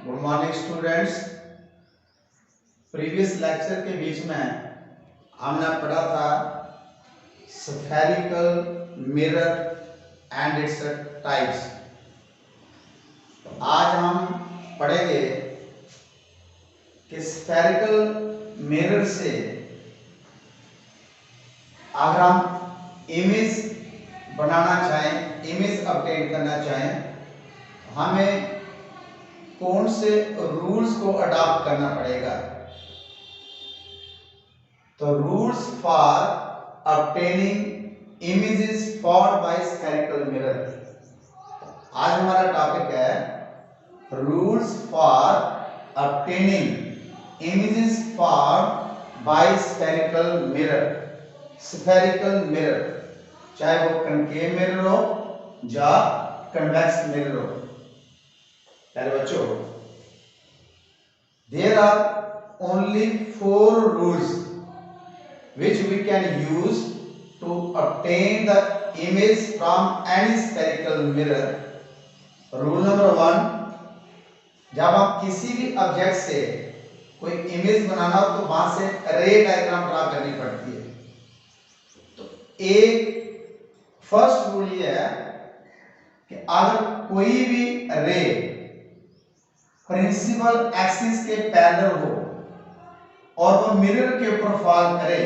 Good morning students. Previous lecture के बीच में हमने पढ़ा था spherical mirror and its types. आज हम पढ़ेंगे कि स्फेरिकल मिरर से अगर हम इमेज बनाना चाहें, इमेज ऑब्टेन करना चाहें, हमें कौन से रूल्स को अडॉप्ट करना पड़ेगा। तो rules for obtaining images formed by spherical mirror. आज हमारा टॉपिक है rules for obtaining images formed by spherical mirror. Spherical mirror चाहे वो कनकेव मिरर हो या कन्वेक्स मिरर हो। पहले बच्चों, there are only 4 rules which we can use to obtain the image from any spherical mirror. Rule number 1, जब आप किसी भी ऑब्जेक्ट से कोई इमेज बनाना हो तो वहां से रे डायग्राम ड्रा करनी पड़ती है। तो एक फर्स्ट रूल ये है कि अगर कोई भी रे प्रिंसिपल एक्सिस के पैरेलल हो और वो मिरर के ऊपर फॉल करे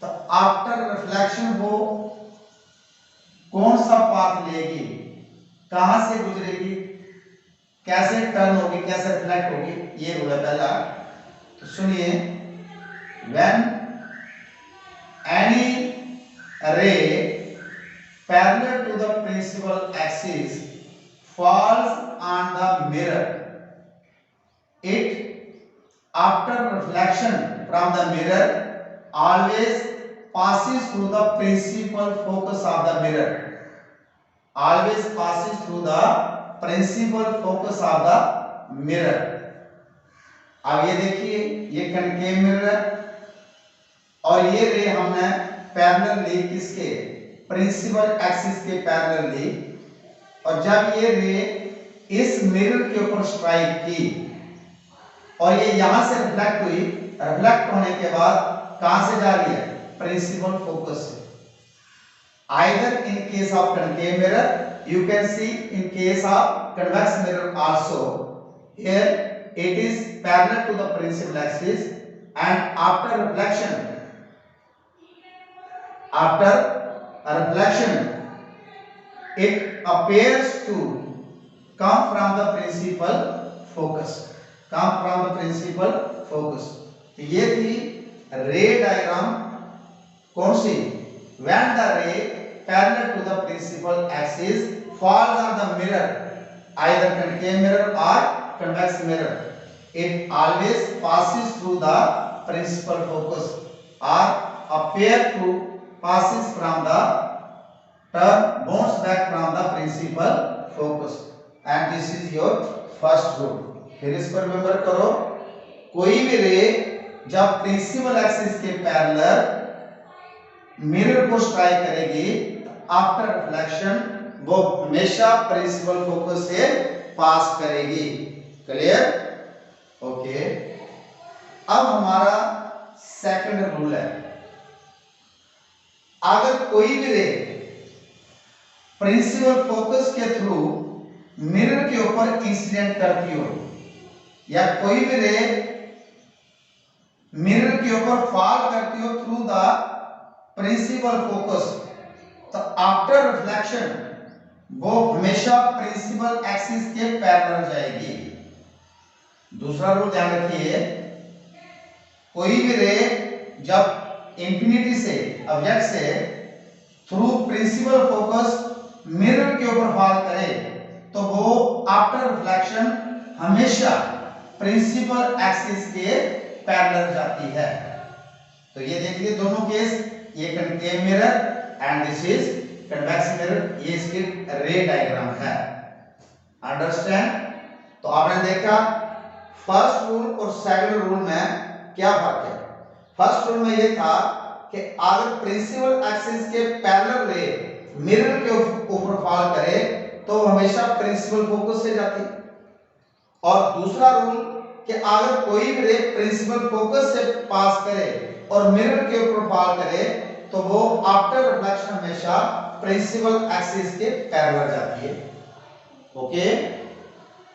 तो आफ्टर रिफ्लेक्शन वो कौन सा पाथ लेगी, कहां से गुजरेगी, कैसे टर्न होगी, कैसे रिफ्लेक्ट होगी, ये रूल है पहला। तो सुनिए, when any ray parallel to the principal axis falls on the mirror, it after reflection from the mirror always passes through the principal focus of the mirror, always passes through the principal focus of the mirror। अब ये देखिए, ये concave mirror है और ये रे हमने parallel ली, किसके, प्रिंसिपल एक्सिस के पैरेलल ली। और जब ये रे इस मिरर के ऊपर स्ट्राइक की और ये यहां से रिफ्लेक्ट हुई, रिफ्लेक्ट होने के बाद कहां से जा रही है, प्रिंसिपल फोकस से। Either in case of concave mirror, you can see in case of convex mirror also, here it is parallel to the principal axis and after reflection it appears to come from the principal focus, तो ये थी रे diagram. कौन सी, when the ray parallel to the principal axis falls on the mirror, either concave mirror or convex mirror, it always passes through the principal focus or appear to passes from the bounce back from the principal focus, and this is your first rule। फिर इसको remember करो, कोई भी रे जब principal axis के parallel mirror को strike करेगी, आफ्टर रिफ्लेक्शन वो हमेशा प्रिंसिपल फोकस से पास करेगी। क्लियर? ओके। अब हमारा सेकंड रूल है, अगर कोई भी रे प्रिंसिपल फोकस के थ्रू मिरर के ऊपर इंसिडेंट करती हो या कोई भी रे मिरर के ऊपर फॉल करती हो थ्रू द प्रिंसिपल फोकस, तो आफ्टर रिफ्लेक्शन वो हमेशा प्रिंसिपल एक्सिस के पैरेलल जाएगी। दूसरा रूल ध्यान रखिए, कोई भी रे जब इंफिनिटी से ऑब्जेक्ट से थ्रू प्रिंसिपल फोकस मिरर के ऊपर फॉल करे तो वो आफ्टर रिफ्लेक्शन हमेशा प्रिंसिपल एक्सिस के पैरेलल जाती है। तो ये देखिए दोनों केस, ये concave mirror and this is convex mirror, ये इसकी रे डायग्राम है। अंडरस्टैंड? तो आपने देखा फर्स्ट रूल और सेकंड रूल में क्या फर्क है। फर्स्ट रूल में ये था कि अगर प्रिंसिपल एक्सिस के पैरेलल रे मिरर के ऊपर फॉल करे तो हमेशा प्रिंसिपल फोकस से जाती, और दूसरा रूल कि अगर कोई भी रे प्रिंसिपल फोकस से पास करे और मिरर के ऊपर फॉल करे तो वो आफ्टर रिफ्लेक्शन हमेशा प्रिंसिपल एक्सिस के पैरेलल जाती है। ओके,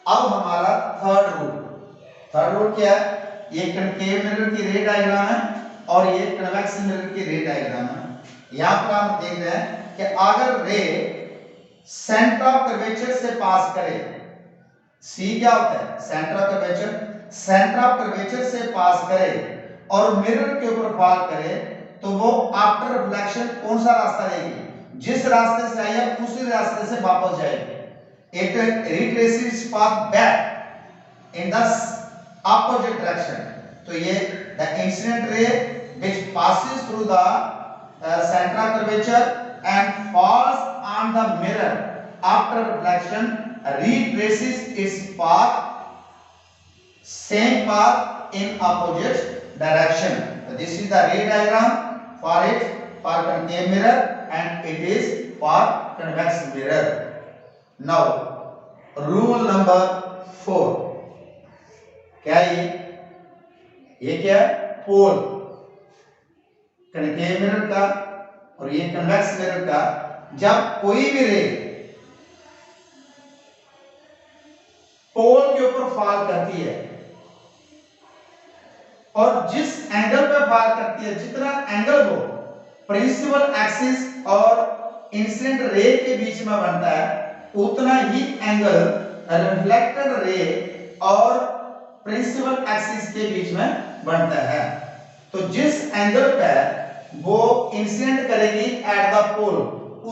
अब हमारा थर्ड रूल क्या है? ये कनकेव मिरर की रे डायग्राम है और ये कन्वेक्स मिरर की रे डायग्राम है। यहां पर हम देख रहे हैं कि अगर रे सेंटर ऑफ कर्वेचर से पास करे, सी क्या होता है? Centre of curvature, centre of curvature से पास करे और मिरर के ऊपर फॉल करे तो वो आफ्टर रिफ्लेक्शन कौन सा रास्ता लेगी? जिस रास्ते से आई है उसी रास्ते से वापस जाएगी। It retraces path back in the opposite direction। तो ये the incident ray which passes through the center of curvature and falls on the mirror after reflection retraces its path, same path in opposite direction। So this is the ray diagram for it, for concave mirror, and it is for convex mirror। Now rule number 4 क्या ये क्या है? पोल, concave mirror का और ये convex mirror का, जब कोई भी रे पोल के ऊपर फॉल करती है और जिस एंगल पे फॉल करती है, जितना एंगल वो प्रिंसिपल एक्सिस और इंसिडेंट रे के बीच में बनता है उतना ही एंगल रिफ्लेक्टेड रे और प्रिंसिपल एक्सिस के बीच में बनता है। तो जिस एंगल पर वो इंसिडेंट करेगी एट द पोल,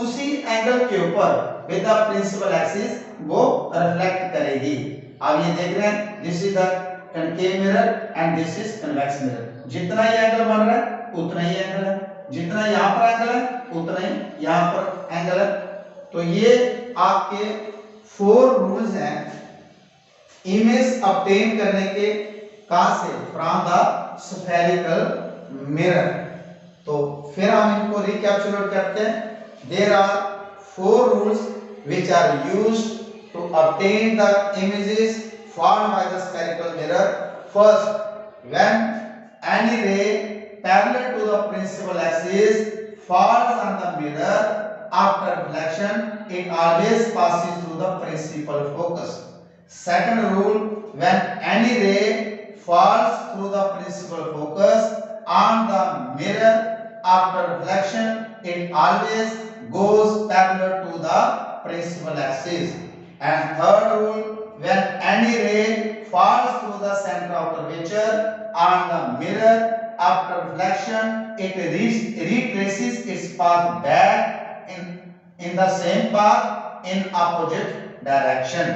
उसी एंगल के ऊपर विद द प्रिंसिपल एक्सिस वो रिफ्लेक्ट करेगी। अब ये देख रहे हैं, this is the concave mirror and this is convex mirror. जितना ये एंगल बन रहा है उतना ही एंगल है, जितना यहाँ पर एंगल है उतना ही यहाँ पर एंगल है। तो ये आपके 4 रूल्स हैं इमेज ऑब्टेन करने के। कहां से? From the spherical mirror. तो फिर हम इनको रिकैप्चुलेट करते हैं। There are 4 rules which are used to obtain the images formed by the spherical mirror। First, when any ray parallel to the principal axis falls on the mirror after reflection, it always passes through the principal focus। Second rule, when any ray falls through the principal focus on the mirror after reflection, it always goes parallel to the principal axis। And third rule, when any ray falls through the center of curvature on the mirror after reflection, it retraces its path back in the same path in opposite direction।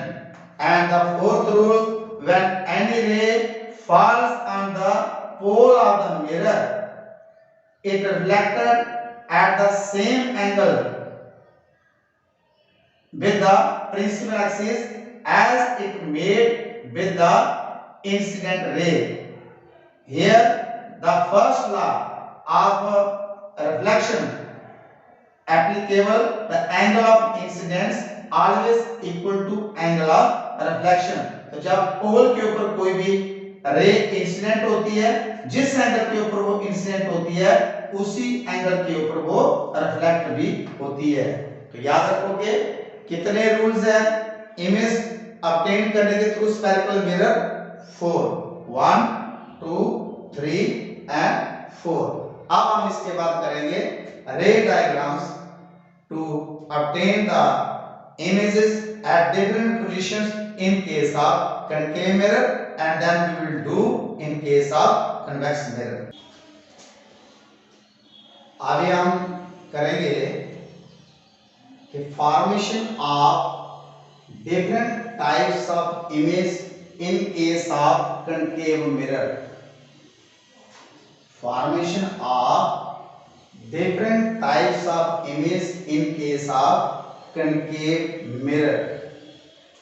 And the fourth rule, when any ray falls on the pole of the mirror, it reflected at the same angle with the principal axis as it made with the incident ray। Here the first law of reflection applicable, the angle of incidence always equal to angle of reflection। तो जब पोल के ऊपर कोई भी ray incident होती है, जिस angle के ऊपर वो इंसिडेंट होती है उसी एंगल के ऊपर वो रिफ्लेक्ट भी होती है। तो याद रखोगे कितने रूल्स हैं इमेज ऑब्टेन करने के थ्रू स्फेरिकल मिरर? 4, 1, 2, 3 एंड 4। अब हम इसके बाद करेंगे ray diagrams to obtain the images at different positions in case of concave mirror, and then we will do in case of convex mirror। अभी हम करेंगे कि formation of different types of image in case of concave mirror। Formation of different types of image in case of concave mirror।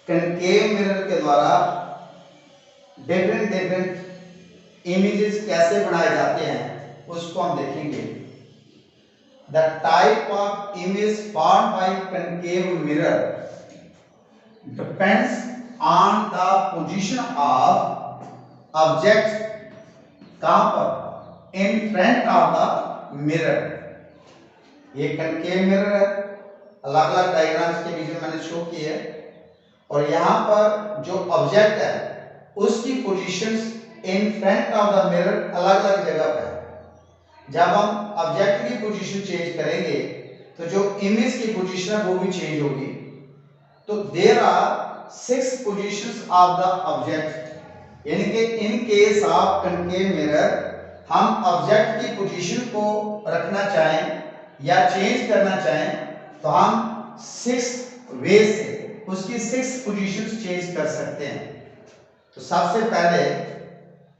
concave mirror के द्वारा different images कैसे बनाए जाते हैं उसको हम देखेंगे। The type of image formed by concave mirror depends on the position of object, कहां पर, in front of the mirror. ये कनकेव मिरर है, अलग अलग डायग्राम्स के बीच में मैंने शो की है, और यहां पर जो ऑब्जेक्ट है उसकी positions in front of the mirror अलग अलग जगह पर है। जब हम ऑब्जेक्ट की पोजीशन चेंज करेंगे तो जो इमेज की पोजीशन है वो भी चेंज होगी। तो there are 6 positions of the object, यानी कि in case of concave mirror हम ऑब्जेक्ट की पोजीशन को रखना चाहें या चेंज करना चाहें तो हम 6 वे से उसकी 6 पोजीशंस चेंज कर सकते हैं। तो सबसे पहले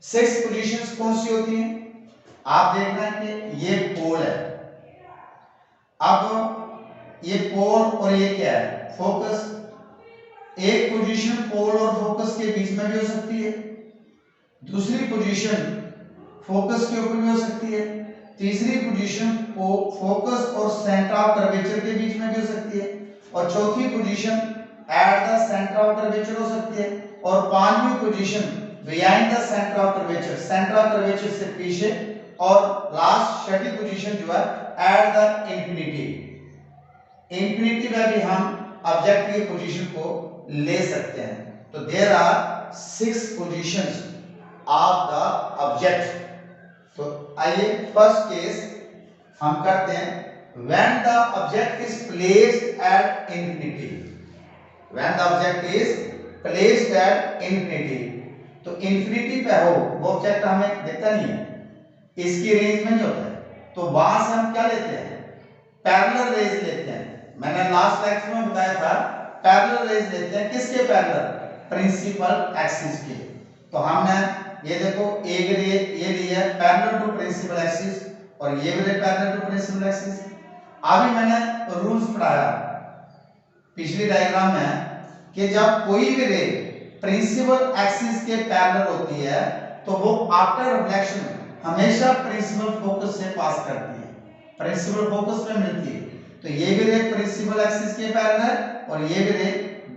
6 पोजीशंस कौन सी होती हैं? आप देखना कि ये पोल है, अब ये पोल और ये क्या है, फोकस। एक पोजीशन पोल और फोकस के बीच में भी हो सकती है, दूसरी पोजीशन फोकस के ऊपर भी हो सकती है, तीसरी पोजीशन फोकस और सेंटर ऑफ कर्वेचर के बीच में भी हो सकती है, और चौथी position at the centre of curvature हो सकती है, और पांचवी position behind the centre of curvature, centre of curvature से पीछे, और लास्ट छठी पोजीशन जो है एट द इंफिनिटी। इंफिनिटी में भी हम ऑब्जेक्ट की पोजीशन को ले सकते हैं। तो there are 6 positions of the object. तो आइए फर्स्ट केस हम करते हैं, when the object is placed at infinity. When the object is placed at infinity, तो इंफिनिटी पे हो वो ऑब्जेक्ट हमें दिखता नहीं है, इसकी रेंज में नहीं होता है, तो वहां से हम क्या लेते हैं, पैरेलल रेज लेते हैं। मैंने लास्ट लेक्चर में बताया था पैरेलल रेज लेते हैं, किसके पैरेलल, प्रिंसिपल एक्सिस के। तो हमने ये देखो एक रे ये लिया पैरेलल टू प्रिंसिपल एक्सिस, और ये भी रे पैरेलल टू प्रिंसिपल एक्सिस। अभी मैंने रूल्स पढ़ाया पिछली डायग्राम में कि जब कोई भी रे प्रिंसिपल एक्सिस के पैरेलल होती है तो वो आफ्टर रिफ्लेक्शन हमेशा प्रिंसिपल फोकस से पास करती है, प्रिंसिपल फोकस में मिलती है। तो ये भी रे प्रिंसिपल एक्सिस के पैरेलल और ये भी रे,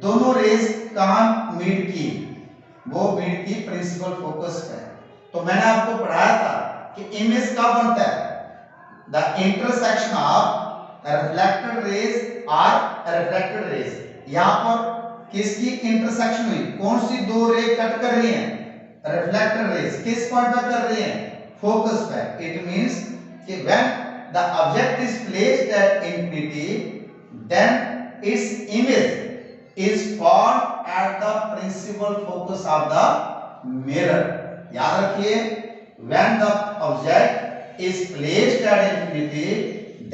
दोनों रेज कहां मीट की, वो मीट की प्रिंसिपल फोकस पे। तो मैंने आपको पढ़ाया था कि इमेज कब बनता है, the intersection of reflected raise और रिफ्लेक्टेड रेज। यहां पर किसकी इंटरसेक्शन हुई, कौन सी दो रे कट कर रही हैं, रिफ्लेक्टेड रेज किस पॉइंट पर कर रही हैं, फोकस पे। इट मींस कि when the object is placed at infinity then its image is found at the principal focus of the mirror. याद रखिए, when the object is placed at infinity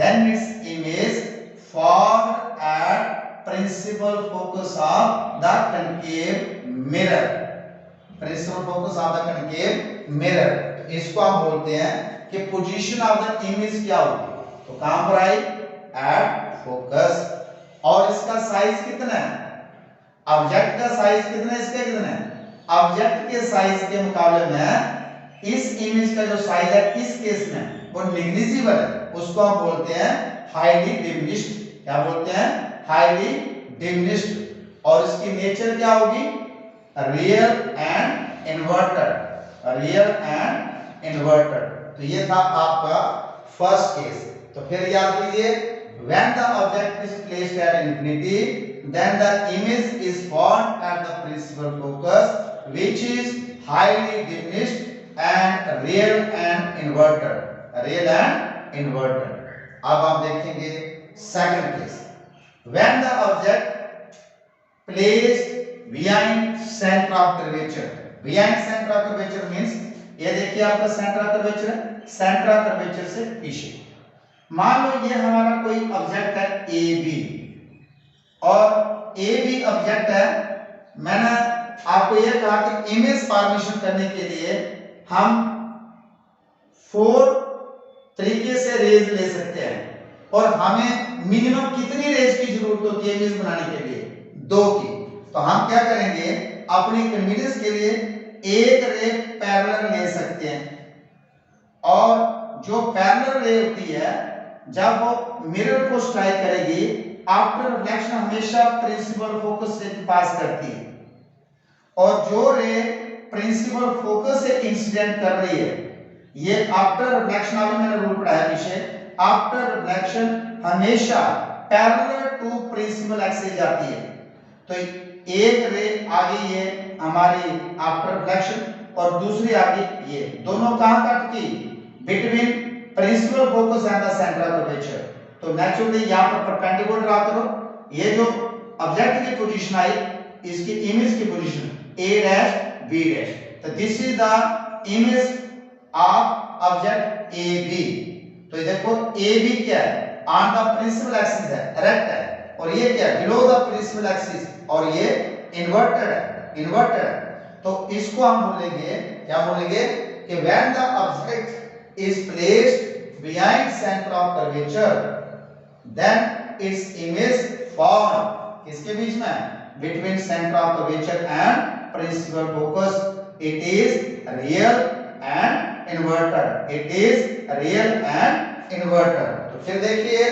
then its image found at principal focus of the concave mirror, principal focus of the concave mirror. इसको हम बोलते हैं कि position of the image क्या होगी, तो कहां पर आई, एट फोकस। और इसका साइज कितना है, ऑब्जेक्ट का साइज कितना है, इसका कितना है, ऑब्जेक्ट के साइज के मुकाबले में इस इमेज का जो साइज है इस केस में वो नेग्लिजिबल है, उसको हम बोलते हैं हाईली डिमिनिश्ड। क्या बोलते हैं, हाईली डिमिनिश्ड। और इसकी नेचर क्या होगी, real and inverted, real and inverted. तो ये था आपका फर्स्ट केस। तो फिर याद कीजिए, when the object is placed at infinity then the image is formed at the principal focus which is highly diminished and real and inverted, real and inverted. अब आप देखेंगे second case, when the object placed behind center of curvature। behind center of curvature means ये देखिए आपका centre of curvature है, centre of curvature से पीछे। मान लो ये हमारा कोई ऑब्जेक्ट है ए बी, और ए बी ऑब्जेक्ट है। मैंने आपको ये कहा कि इमेज फॉर्मेशन करने के लिए हम 4 तरीके से रेज ले सकते हैं, और हमें मिनिमम कितनी रेज की जरूरत होती है इमेज बनाने के लिए, 2 की। तो हम क्या करेंगे, अपनी कन्वीनियंस के लिए एक रे पैरेलल ले सकते हैं, और जो पैरेलल रे होती है जब वो मिरर को स्ट्राइक करेगी आफ्टर रिफ्लेक्शन हमेशा प्रिंसिपल फोकस से पास करती है। और जो रे प्रिंसिपल फोकस से इंसिडेंट कर रही है, ये आफ्टर रिफ्लेक्शन, अभी मैंने रूल पढ़ाया पीछे, आफ्टर रिफ्लेक्शन हमेशा पैरेलल टू प्रिंसिपल एक्सिस जाती है। तो एक रे आगे ये हमारी आफ्टर रिफ्लेक्शन और दूसरी आगे ये, दोनों कहां कट की? Between principal focus and the centre of curvature. तो नेचुरली यहां पर परपेंडिकुलर ड्रा करो, ये जो ऑब्जेक्ट की पोजीशन आई, इसकी इमेज की position a dash b dash, तो this is the image of object AB। तो ये देखो AB क्या है? ऑन द प्रिंसिपल एक्सिस है, डायरेक्ट है, और ये क्या है? बिलो द प्रिंसिपल एक्सिस, और ये इन्वर्टेड है, इन्वर्टेड है। तो इसको हम बोलेंगे, क्या बोलेंगे कि when the object is placed behind centre of curvature then its image form किसके बीच में? Between centre of curvature and principal focus. It is real and inverted, it is real and inverted. तो फिर देखिए,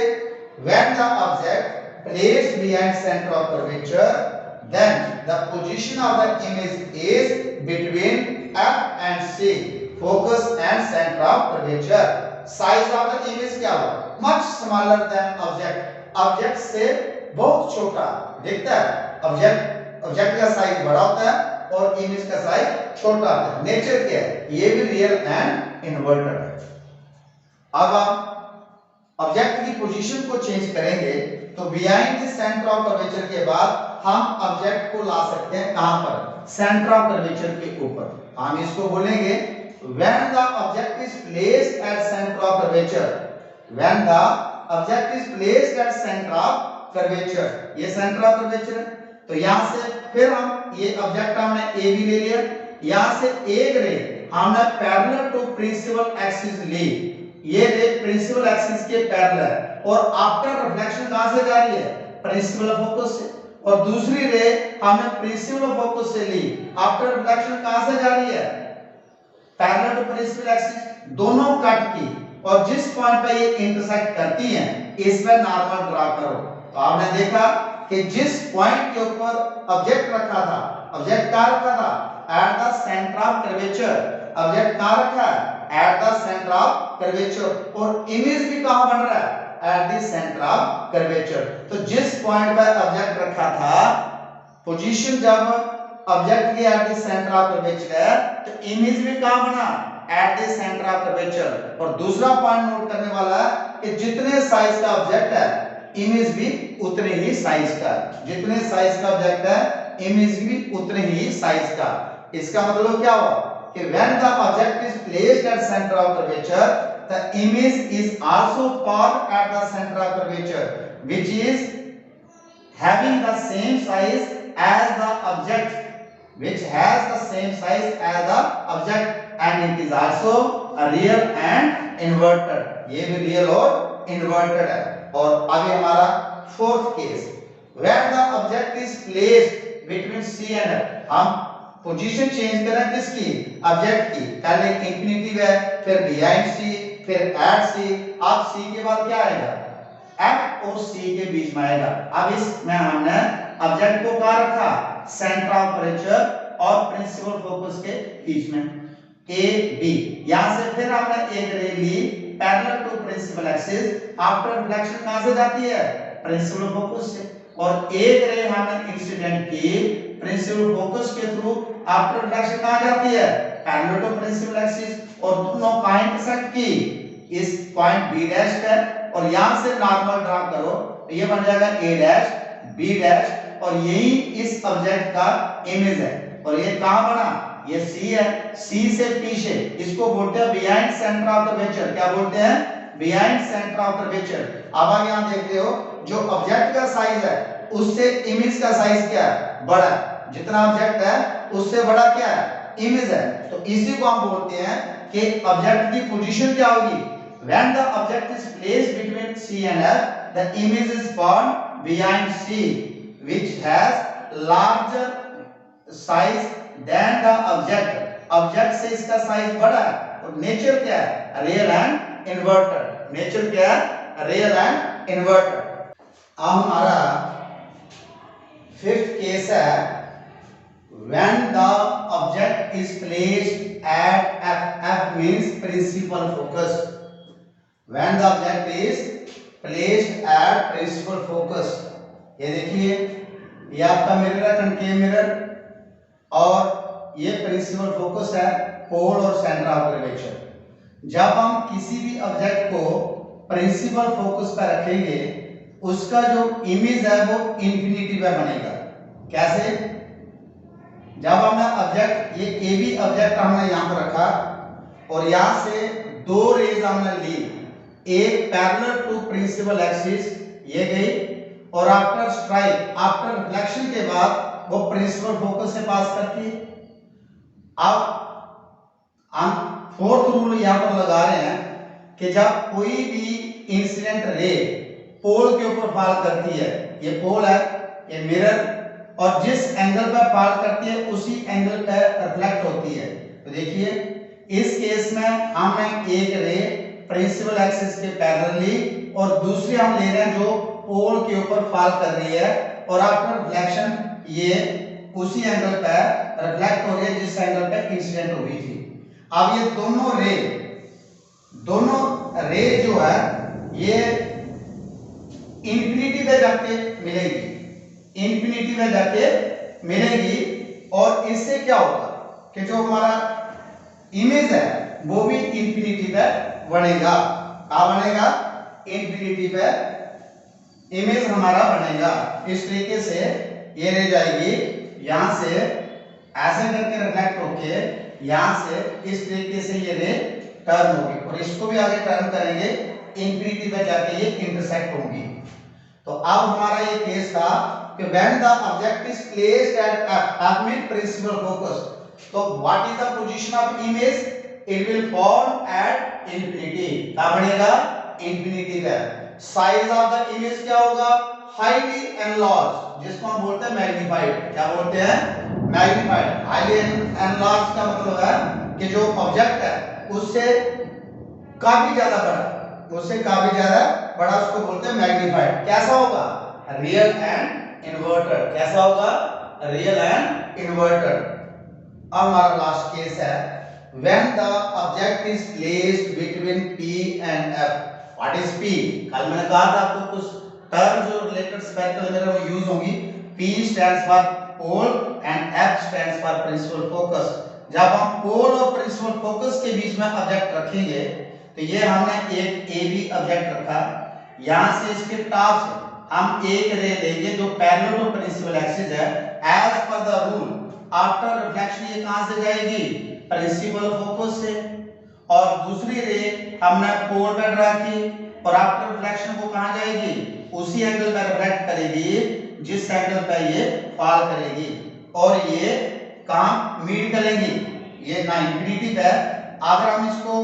when the object placed behind center of curvature then the position of the image is between F and C, focus and center of curvature। size of the image क्या हुआ? much smaller than object, object से बहुत छोटा दिखता है। Object का size बड़ा होता है और इमेज का साइज छोटा होता है। नेचर क्या है? ये भी रियल एंड इन्वर्टेड है। अब आप ऑब्जेक्ट की पोजीशन को चेंज करेंगे तो behind the centre of curvature के बाद हम ऑब्जेक्ट को ला सकते हैं कहां पर? सेंटर ऑफ कर्वेचर के ऊपर। हम इसको बोलेंगे when the object is placed at centre of curvature, when the object is placed at centre of curvature, ये सेंटर ऑफ कर्वेचर है। तो यहां से फिर हम ये ऑब्जेक्ट हमने ए भी ले लिया, यहां से एक रे हमने पैरेलल टू प्रिंसिपल एक्सिस ली, ये रे प्रिंसिपल एक्सिस के पैरेलल, और आफ्टर रिफ्लेक्शन कहां से जा रही है? प्रिंसिपल फोकस से, और दूसरी रे हमने प्रिंसिपल फोकस से ली, आफ्टर रिफ्लेक्शन कहां से जा रही है? Parallel to principal axis. दोनों कट की और जिस पॉइंट पे ये इंटरसेक्ट करती हैं इस पे नॉर्मल ड्रा करो। तो आपने देखा कि जिस पॉइंट के ऊपर ऑब्जेक्ट रखा था, ऑब्जेक्ट कहां रखा था? At the centre of curvature. Object कहां रखा है? At the centre of curvature, और इमेज भी कहां बन रहा है? At the centre of curvature. तो जिस पॉइंट पर ऑब्जेक्ट रखा था, पोजीशन जब ऑब्जेक्ट की at the centre of curvature है तो इमेज भी कहां बना? At the centre of curvature. और दूसरा पॉइंट नोट करने वाला है कि जितने साइज का ऑब्जेक्ट है इमेज भी उतने ही साइज का, जितने साइज का ऑब्जेक्ट है इमेज भी उतने ही साइज का। इसका मतलब क्या हुआ कि when the object is placed at center of curvature the image is also formed at the center of curvature which is having the same size as the object, which has the same size as the object and it is also a real and inverted, ये भी real और inverted है। और अभी हमारा fourth case, when the object is placed between C and F, हम position change करें किसकी? ऑब्जेक्ट की। पहले इंफिनिटिव है, फिर बिहाइंड सी, फिर एट सी, अब सी के बाद क्या आएगा? एफ और सी के बीच में आएगा। अब इसमें हमने ऑब्जेक्ट को कहां रखा? सेंटर ऑफ कर्वेचर और प्रिंसिपल फोकस के बीच में, ए बी। यहां से फिर हमने एक रे ली parallel to principal axis, after reflection कहां से जाती है? प्रिंसिपल फोकस से, और एक रे हमने इंसिडेंट की प्रिंसिपल फोकस के थ्रू, आफ्टर रिफ्लेक्शन कहां जाती है? पैरेलल टू प्रिंसिपल एक्सिस, और दोनों कहां इंटरसेक्ट की? इस पॉइंट बी डैश पे, और यहां से नॉर्मल ड्रा करो तो ये बन जाएगा ए डैश बी डैश, और यही इस ऑब्जेक्ट का इमेज है। और ये कहां बना? ये सी है, सी से पीछे, इसको बोलते हैं बिहाइंड सेंटर ऑफ कर्वेचर। क्या बोलते हैं? Behind centre of curvature. अब आप यहां देख रहे हो जो ऑब्जेक्ट का साइज है उससे इमेज का साइज क्या है? बड़ा है। जितना ऑब्जेक्ट है उससे बड़ा क्या है? इमेज है। तो इसी को हम बोलते हैं कि ऑब्जेक्ट की पोजीशन क्या होगी? When the object is placed between C and F, the image is formed behind C, which has larger size than the object. Object से इसका साइज बड़ा है। और नेचर क्या है? Real and inverted. नेचर क्या है? Real and inverted. अब हमारा फिफ्थ केस है when the object is placed at F, F means principal focus. When the object is placed at principal focus, ये देखिए, ये आपका मिरर है, कनकेव मिरर, और ये प्रिंसिपल फोकस है, पोल और सेंटर ऑफ कर्वेचर। जब हम किसी भी ऑब्जेक्ट को प्रिंसिपल फोकस पर रखेंगे, उसका जो इमेज है वो इंफिनिटी पे बनेगा। कैसे? जब हमने ऑब्जेक्ट, ये ए बी ऑब्जेक्ट हमने यहाँ पर रखा और यहाँ से दो रेज हमने ली, एक पैरेलल टू प्रिंसिपल एक्सिस ये गई, और आफ्टर स्ट्राइक, आफ्टर रिफ्लेक्शन के बाद वो प्रिंसिपल फोकस से पास करती है। अब हम फोर्थ रूल यहाँ पर लगा रहे हैं कि जब कोई भी इंसिडेंट रे पोल के ऊपर फॉल करती है, ये पोल है, ये मिरर, और जिस एंगल पर फॉल करती है उसी एंगल पर रिफ्लेक्ट होती है। तो देखिए, इस केस में हमने एक रे प्रिंसिपल एक्सिस के पैरेलली और दूसरी हम ले रहे हैं जो पोल के ऊपर फॉल कर रही है, और आफ्टर रिफ्लेक्शन ये उसी एंगल पर रिफ्लेक्ट हो रही है जिस एंगल पर इंसिडेंट हुई थी। अब ये दोनों रे जो है ये इंफिनिटी पे जाके मिलेगी, इंफिनिटी पे जाके मिलेगी, और इससे क्या होगा कि जो हमारा इमेज है वो भी इंफिनिटी पे बनेगा। क्या बनेगा? इंफिनिटी पे इमेज हमारा बनेगा। इस तरीके से ये रह जाएगी, यहां से ऐसे करके रिफ्लेक्ट होके यहां से इस तरीके से ये रे टर्न होगी, और इसको भी आगे टर्न करेंगे, इंफिनिटी पे जाके ये इंटरसेक्ट होंगी। तो अब हमारा ये केस था कि when the object is placed at F means principal focus, तो what is the position of image? It will fall at infinity. क्या बनेगा? इंफिनिटी पे। साइज ऑफ द इमेज क्या होगा? हाईली एनलार्ज, जिसको हम बोलते हैं मैग्नीफाइड। क्या बोलते हैं? मैग्नीफाइड। हाईली एनलार्ज का मतलब है कि जो ऑब्जेक्ट है उससे काफी ज्यादा बड़ा, उसको बोलते हैं मैग्नीफाइड। कैसा होगा? Real and inverted. कैसा होगा? Real and inverted. अब हमारा लास्ट केस है when the object is placed between P and F. What is P? कल मैंने कहा था आपको कुछ टर्म जो रिलेटेड स्पेक्ट्रल मिरर में यूज होंगी। P stands for pole and F stands for principal focus। जब हम पोल और प्रिंसिपल फोकस के बीच में ऑब्जेक्ट रखेंगे, तो ये हमने एक ए बी ऑब्जेक्ट रखा, यहां से इसके टॉप से हम एक रे लेंगे जो पैरेलल टू प्रिंसिपल एक्सिस है। As per the rule, after reflection ये कहां से जाएगी? प्रिंसिपल फोकस से, और दूसरी रे हमने पोल पे ड्रा की, और आफ्टर रिफ्लेक्शन वो कहां जाएगी? उसी एंगल पर रिफ्लेक्ट करेगी जिस एंगल पर ये फॉल करेगी, और ये कहां मीट करेंगी? ये ना इंफिनिटी पे। अगर हम इसको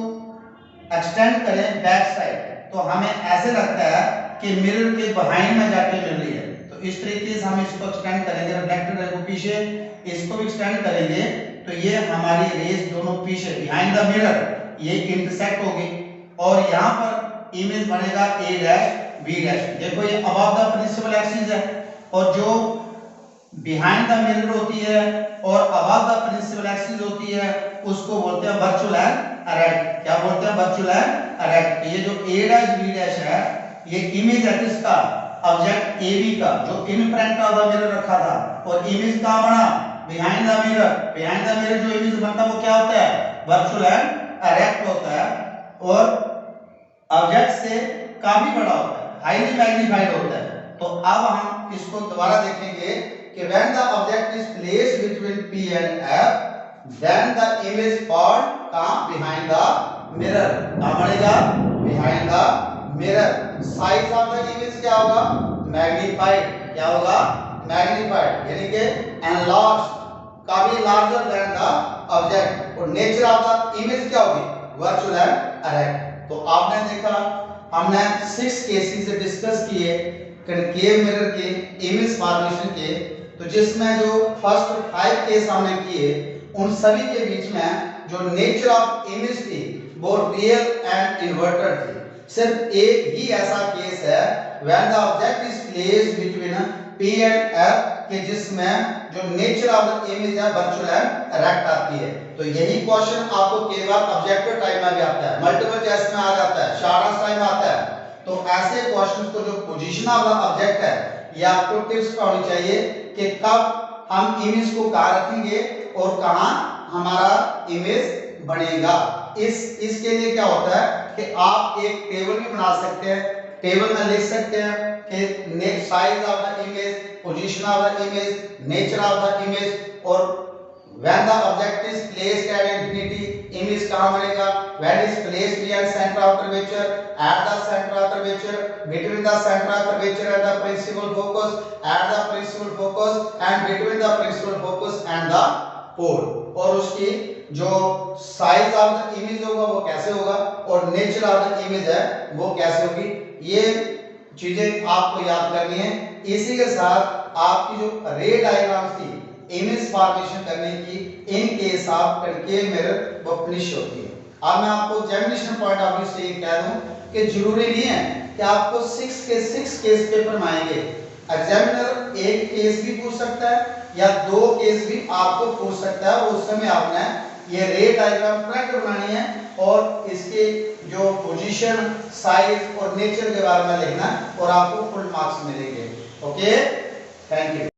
एक्सटेंड करें बैक साइड, तो हमें ऐसे लगता है कि मिरर के बिहाइंड में जाके मिल रही है। तो इस तरीके से हम इसको एक्सटेंड करेंगे, रिफ्लेक्टेड रे को पीछे, इसको भी एक्सटेंड करेंगे, तो ये हमारी रेज दोनों पीछे बिहाइंड द मिरर ये इंटरसेक्ट होगी, और यहाँ पर इमेज बनेगा ए डैश बी डैश। देखो ये अबव द प्रिंसिपल एक्सिस है, और जो बिहाइंड द मिरर होती है और अबव द प्रिंसिपल एक्सिस होती है उसको बोलते हैं वर्चुअल एंड एरेक्ट। क्या बोलते हैं? Virtual and erect. ये जो ए डैश बी डैश है ये इमेज है किसका? ऑब्जेक्ट ए बी का, जो in front of the mirror रखा था, और इमेज कहां बना? Behind the mirror. Behind the mirror जो इमेज बनता है वो क्या होता है? वर्चुअल एंड एरेक्ट होता है, और ऑब्जेक्ट से काफी बड़ा होता है, हाईली मैग्नीफाइड होता है। तो अब हम इसको दोबारा देखेंगे कि when the object is placed between P and F, then the image fall behind the mirror। क्या बनेगा? behind the mirror। size of the image क्या होगा? magnified। क्या होगा? magnified, यानी कि enlarged, काफी larger than the object। और nature of the image क्या होगी? virtual and erect। तो आपने देखा, हमने 6 केसेस डिस्कस किए कनकेव मिरर के इमेज फॉर्मेशन के। तो जिसमें जो फर्स्ट 5 केस हमने किए, उन सभी के बीच में जो नेचर ऑफ इमेज थी वो रियल एंड इन्वर्टेड थी। सिर्फ एक ही ऐसा केस है when the object is placed between P and F के जिसमें जो नेचर ऑफ द इमेज है वर्चुअल एंड रेक्ट आती है। तो यही क्वेश्चन आपको कई बार ऑब्जेक्टिव टाइप में भी आता है, मल्टीपल चॉइस में आ जाता है, शॉर्ट आंसर टाइम में आता है। तो ऐसे क्वेश्चन को जो पोजीशन ऑफ द ऑब्जेक्ट है ये आपको टिप्स का होनी चाहिए कि कब हम इमेज को कहाँ रखेंगे और कहाँ हमारा इमेज बनेगा। इसके लिए क्या होता है कि आप एक टेबल भी बना सकते हैं, टेबल में लिख सकते हैं कि size of the image, position of the image, nature of the image और when the object is placed at infinity image कहाँ बनेगा, when is placed near center of curvature, at the center of curvature, between the center of curvature and the principal focus, at the principal focus and between the principal focus and the pole। और उसकी जो size of the image होगा वो कैसे होगा और nature of the image है वो कैसे होगी, ये चीजें आपको याद करनी है। इसी के साथ आपकी जो रे डायग्राम्स थी इमेज फॉर्मेशन करने की, इन केस ऑफ कणकीय मिरर वो फिनिश होती है। अब मैं आपको एग्जामिनेशन पॉइंट ऑफ व्यू से ये कह दूं कि जरूरी नहीं है कि आपको 6 केस पेपर में आएंगे। एग्जामिनर एक केस भी पूछ सकता है या 2 केस भी आपको पूछ सकता है। उस समय आपने ये रे डायग्राम करेक्ट बनानी है और इसके जो पोजीशन, साइज और नेचर के बारे में लिखना है और आपको फुल मार्क्स मिलेंगे। Okay, thank you.